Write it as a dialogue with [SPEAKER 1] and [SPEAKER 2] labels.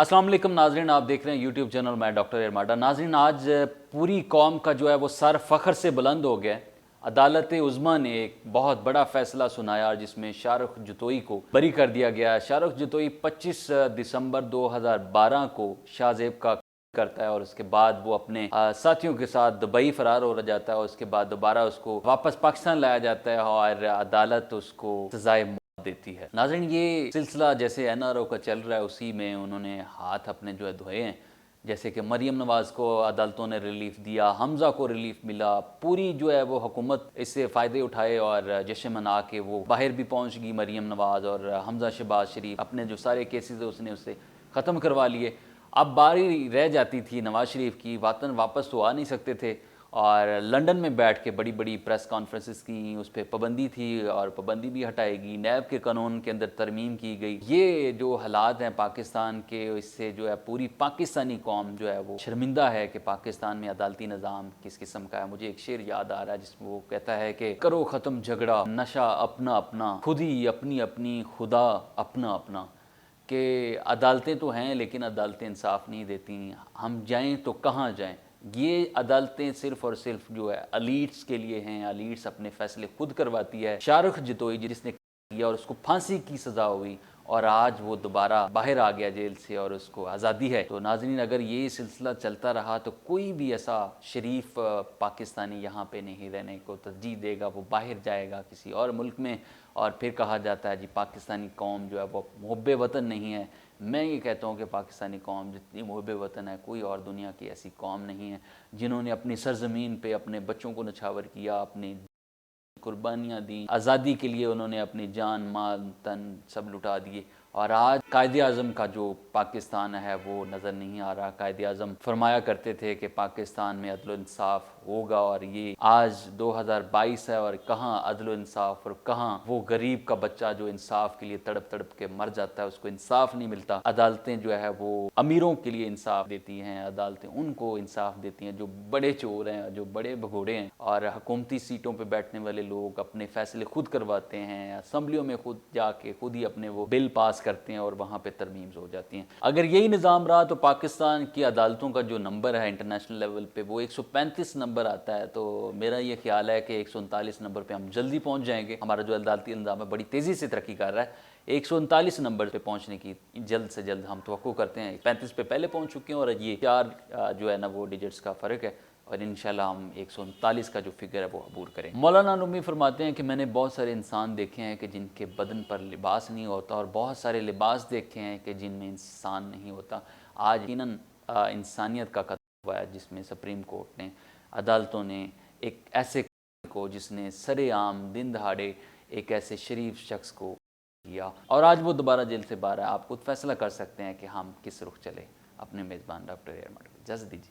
[SPEAKER 1] अस्सलाम वालेकुम नाजरीन, आप देख रहे हैं यूट्यूब चैनल मैं डॉक्टर एरमाडा। नाजरीन, आज पूरी कौम का जो है वो सर फ़ख्र से बुलंद हो गया है। अदालत उज़्मा ने एक बहुत बड़ा फ़ैसला सुनाया जिसमें शाहरुख जतोई को बरी कर दिया गया। शाहरुख जतोई 25 दिसंबर 2012 को शाहज़ेब का करता है और उसके बाद वो अपने साथियों के साथ दुबई फ़रार हो जाता है और उसके बाद दोबारा उसको वापस पाकिस्तान लाया जाता है और अदालत उसको सज़ाए देती है। नाज़रीन, ये सिलसिला जैसे एनआरओ का चल रहा है उसी में उन्होंने हाथ अपने जो है धोए हैं। जैसे कि मरियम नवाज़ को अदालतों ने रिलीफ दिया, हमज़ा को रिलीफ मिला, पूरी जो है वो हुकूमत इससे फ़ायदे उठाए और जश्न मना के वो बाहर भी पहुंच गई मरियम नवाज़। और हमज़ा शहबाज शरीफ अपने जो सारे केसेस उसने उससे ख़त्म करवा लिए। अब बारी रह जाती थी नवाज़ शरीफ की, वतन वापस तो आ नहीं सकते थे और लंदन में बैठ के बड़ी बड़ी प्रेस कॉन्फ्रेंसेस की, उस पर पाबंदी थी और पाबंदी भी हटाएगी। नैब के कानून के अंदर तरमीम की गई। ये जो हालात हैं पाकिस्तान के, इससे जो है पूरी पाकिस्तानी कौम जो है वो शर्मिंदा है कि पाकिस्तान में अदालती निज़ाम किस किस्म का है। मुझे एक शेर याद आ रहा है जिसमें वो कहता है कि करो ख़त्म झगड़ा, नशा अपना अपना, खुद ही अपनी अपनी, खुदा अपना अपना। कि अदालतें तो हैं लेकिन अदालतें इंसाफ नहीं देती। हम जाएं तो कहाँ जाएं। ये अदालतें सिर्फ़ और सिर्फ जो है अलीट्स के लिए हैं। अलीट्स अपने फ़ैसले खुद करवाती है। शाहरुख जतोई जिसने किया और उसको फांसी की सज़ा हुई और आज वो दोबारा बाहर आ गया जेल से और उसको आज़ादी है। तो नाज़रीन, अगर ये सिलसिला चलता रहा तो कोई भी ऐसा शरीफ पाकिस्तानी यहाँ पे नहीं रहने को तरजीह देगा, वो बाहर जाएगा किसी और मुल्क में। और फिर कहा जाता है जी पाकिस्तानी कौम जो है वो मुहब्बे वतन नहीं है। मैं ये कहता हूँ कि पाकिस्तानी कौम जितनी मुहब्बे वतन है, कोई और दुनिया की ऐसी कौम नहीं है जिन्होंने अपनी सरज़मीन पे अपने बच्चों को नछावर किया, अपनी कुर्बानियाँ दी, आज़ादी के लिए उन्होंने अपनी जान माल तन सब लुटा दिए। और आज कायदे आज़म का जो पाकिस्तान है वो नज़र नहीं आ रहा। कायदे आज़म फरमाया करते थे कि पाकिस्तान में अदल इंसाफ होगा और ये आज 2022 है और कहाँ अदल इंसाफ और कहाँ वो गरीब का बच्चा जो इंसाफ के लिए तड़प तड़प के मर जाता है, उसको इंसाफ नहीं मिलता। अदालतें जो है वो अमीरों के लिए इंसाफ देती हैं, अदालतें उनको इंसाफ देती हैं जो बड़े चोर हैं, जो बड़े भगोड़े हैं। और हुकूमती सीटों पर बैठने वाले लोग अपने फैसले खुद करवाते हैं, असम्बलियों में खुद जाके खुद ही अपने वो बिल पास करते हैं और वहाँ पे तरमीम्स हो जाती हैं। अगर यही निज़ाम रहा तो पाकिस्तान की अदालतों का जो नंबर है इंटरनेशनल लेवल पे वो 135 नंबर आता है। तो मेरा ये ख्याल है कि 139 नंबर पे हम जल्दी पहुँच जाएंगे। हमारा जो अदालती निज़ाम है बड़ी तेज़ी से तरक्की कर रहा है। 139 नंबर पे पहुंचने की जल्द से जल्द हम तवक्को करते हैं। 35 पे पहले पहुंच चुके हैं और ये 4 जो है ना वो डिजिट्स का फ़र्क है और इंशाल्लाह हम 139 का जो फिगर है वो अबूर करें। मौलाना रूमी फरमाते हैं कि मैंने बहुत सारे इंसान देखे हैं कि जिनके बदन पर लिबास नहीं होता और बहुत सारे लिबास देखे हैं कि जिनमें इंसान नहीं होता। आज यकीनन इंसानियत का कत्ल हुआ है जिसमें सुप्रीम कोर्ट ने, अदालतों ने एक ऐसे को जिसने सरेआम दिन दहाड़े एक ऐसे शरीफ शख्स को किया और आज वो दोबारा जेल से बाहर है। आप खुद फैसला कर सकते हैं कि हम किस रुख चले। अपने मेज़बान डॉक्टर एरमाडा को इजाज़त दीजिए।